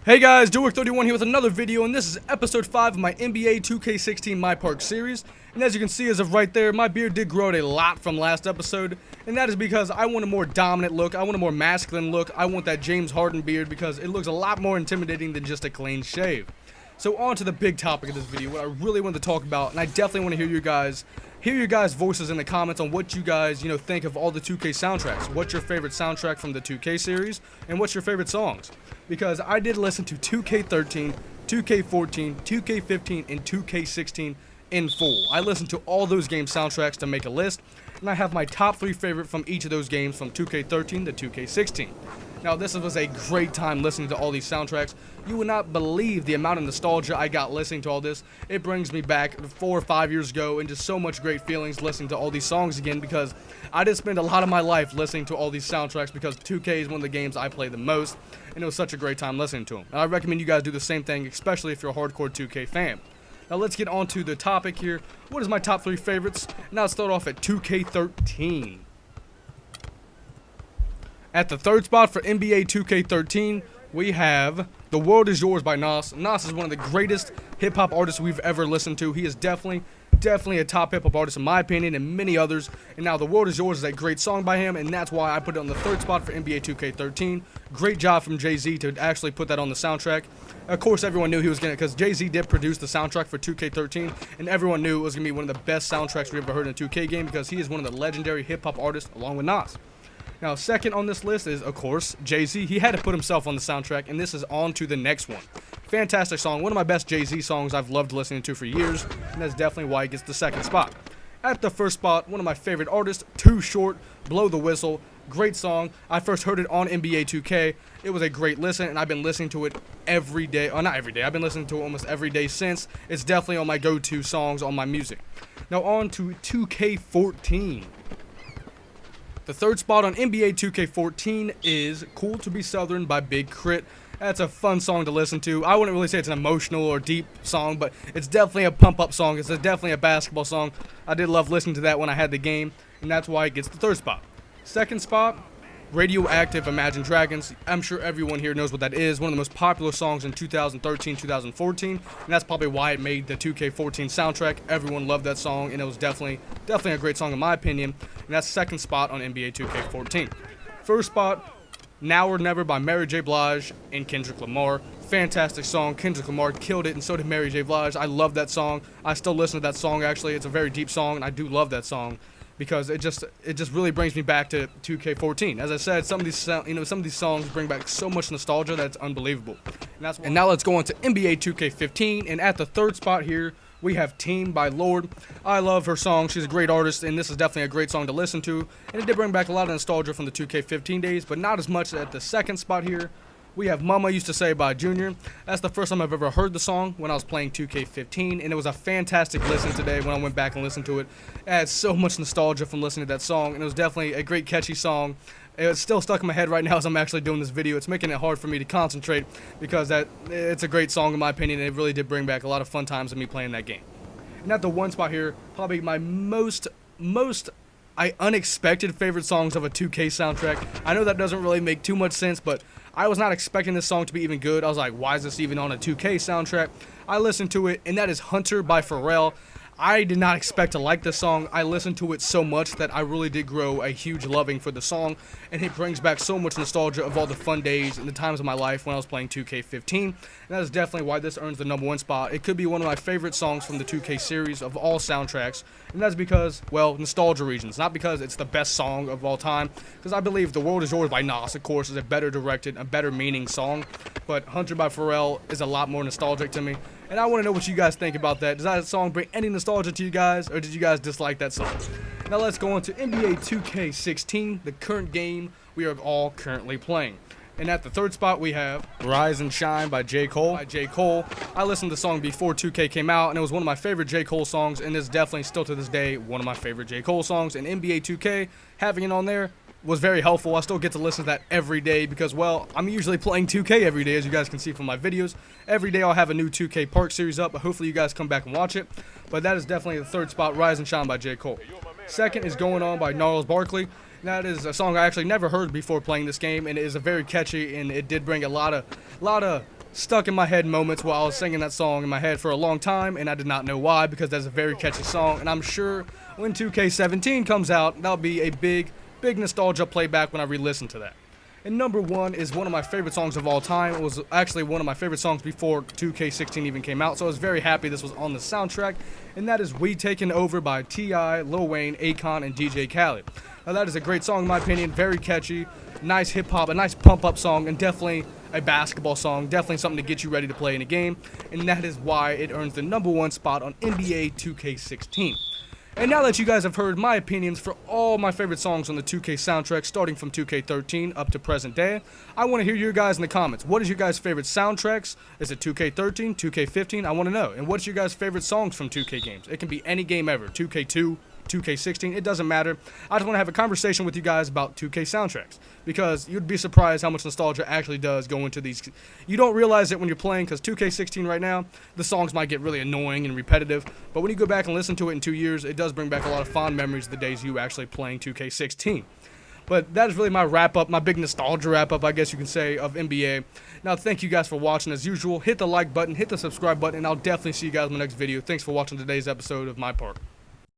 Hey guys, Dork31 here with another video, and this is episode 5 of my NBA 2K16 MyPark series. And as you can see as of right there, my beard did grow out a lot from last episode, and that is because I want a more dominant look, I want a more masculine look, I want that James Harden beard because it looks a lot more intimidating than just a clean shave. So on to the big topic of this video, what I really want to talk about, and I definitely want to hear your guys' voices in the comments on what you guys, think of all the 2K soundtracks. What's your favorite soundtrack from the 2K series, and what's your favorite songs? Because I did listen to 2K13, 2K14, 2K15, and 2K16 in full. I listened to all those game soundtracks to make a list, and I have my top 3 favorite from each of those games from 2K13 to 2K16. Now, this was a great time listening to all these soundtracks. You would not believe the amount of nostalgia I got listening to all this. It brings me back 4 or 5 years ago and just so much great feelings listening to all these songs again because I did spend a lot of my life listening to all these soundtracks because 2K is one of the games I play the most, and it was such a great time listening to them. And I recommend you guys do the same thing, especially if you're a hardcore 2K fan. Now let's get on to the topic here. What is my top 3 favorites? Now let's start off at 2K13. At the third spot for NBA 2K13, we have The World Is Yours by Nas. Nas is one of the greatest hip-hop artists we've ever listened to. He is definitely a top hip-hop artist in my opinion and many others. And now The World Is Yours is a great song by him, and that's why I put it on the third spot for NBA 2K13. Great job from Jay-Z to actually put that on the soundtrack. Of course, everyone knew he was going to, because Jay-Z did produce the soundtrack for 2K13, and everyone knew it was going to be one of the best soundtracks we ever heard in a 2K game because he is one of the legendary hip-hop artists along with Nas. Now, second on this list is, of course, Jay-Z. He had to put himself on the soundtrack, and this is on to the next one. Fantastic song. One of my best Jay-Z songs I've loved listening to for years, and that's definitely why it gets the second spot. At the first spot, one of my favorite artists, Too Short, Blow the Whistle. Great song. I first heard it on NBA 2K. It was a great listen, and I've been listening to it every day. Oh, not every day. I've been listening to it almost every day since. It's definitely on my go-to songs on my music. Now, on to 2K14. The third spot on NBA 2K14 is Cool to Be Southern by Big KRIT. That's a fun song to listen to. I wouldn't really say it's an emotional or deep song, but it's definitely a pump-up song. It's definitely a basketball song. I did love listening to that when I had the game, and that's why it gets the third spot. Second spot, Radioactive Imagine Dragons. I'm sure everyone here knows what that is. One of the most popular songs in 2013-2014, and that's probably why it made the 2K14 soundtrack. Everyone loved that song, and it was definitely a great song in my opinion, and that's second spot on NBA 2K14. First spot, Now or Never by Mary J. Blige and Kendrick Lamar. Fantastic song. Kendrick Lamar killed it, and so did Mary J. Blige. I love that song. I still listen to that song, actually. It's a very deep song, and I do love that song because it just really brings me back to 2K14. As I said, some of these songs bring back so much nostalgia that it's unbelievable. And now let's go on to NBA 2K15, and at the third spot here, we have Team by Lorde. I love her song. She's a great artist, and this is definitely a great song to listen to. And it did bring back a lot of nostalgia from the 2K15 days, but not as much at the second spot here. We have Mama Used to Say by Junior. That's the first time I've ever heard the song when I was playing 2K15, and it was a fantastic listen today when I went back and listened to it. It had so much nostalgia from listening to that song, and it was definitely a great catchy song. It's still stuck in my head right now as I'm actually doing this video. It's making it hard for me to concentrate because it's a great song in my opinion, and it really did bring back a lot of fun times of me playing that game. And at the one spot here, probably my most unexpected favorite songs of a 2K soundtrack. I know that doesn't really make too much sense, but I was not expecting this song to be even good. I was like, why is this even on a 2K soundtrack? I listened to it, and that is Hunter by PHARRELL. I did not expect to like this song. I listened to it so much that I really did grow a huge loving for the song, and it brings back so much nostalgia of all the fun days and the times of my life when I was playing 2K15, and that is definitely why this earns the #1 spot. It could be one of my favorite songs from the 2K series of all soundtracks, and that's because, well, nostalgia reasons, not because it's the best song of all time, because I believe The World Is Yours by Nas, of course, is a better directed, a better meaning song, but Hunter by PHARRELL is a lot more nostalgic to me. And I want to know what you guys think about that. Does that song bring any nostalgia to you guys, or did you guys dislike that song? Now let's go on to NBA 2K16, the current game we are all currently playing. And at the third spot, we have Rise and Shine by J. Cole. I listened to the song before 2K came out, and it was one of my favorite J. Cole songs, and it's definitely still to this day one of my favorite J. Cole songs. And NBA 2K, having it on there was very helpful. I still get to listen to that every day because, well, I'm usually playing 2K every day, as you guys can see from my videos. Every day I'll have a new 2K Park series up, but hopefully you guys come back and watch it. But that is definitely the third spot, Rise and Shine by J. Cole. Second is Going On by Gnarls Barkley. That is a song I actually never heard before playing this game, and it is a very catchy, and it did bring a lot of stuck in my head moments while I was singing that song in my head for a long time, and I did not know why, because that's a very catchy song, and I'm sure when 2K17 comes out, that'll be a big nostalgia playback when I re-listen to that. And number 1 is one of my favorite songs of all time. It was actually one of my favorite songs before 2K16 even came out, so I was very happy this was on the soundtrack, and that is We Taken Over by T.I., Lil Wayne, Akon, and DJ Khaled. Now that is a great song in my opinion, very catchy, nice hip-hop, a nice pump-up song, and definitely a basketball song, definitely something to get you ready to play in a game, and that is why it earns the number 1 spot on NBA 2K16. And now that you guys have heard my opinions for all my favorite songs on the 2K soundtrack, starting from 2K13 up to present day, I want to hear your guys in the comments. What is your guys' favorite soundtracks? Is it 2K13, 2K15? I want to know. And what's your guys' favorite songs from 2K games? It can be any game ever, 2K2, 2K16, it doesn't matter. I just want to have a conversation with you guys about 2K soundtracks, because you'd be surprised how much nostalgia actually does go into these. You don't realize it when you're playing, because 2K16 right now, the songs might get really annoying and repetitive, but when you go back and listen to it in 2 years, it does bring back a lot of fond memories of the days you actually playing 2K16. But that is really my wrap-up, my big nostalgia wrap-up, I guess you can say, of NBA. Now, thank you guys for watching. As usual, hit the like button, hit the subscribe button, and I'll definitely see you guys in my next video. Thanks for watching today's episode of MyPark.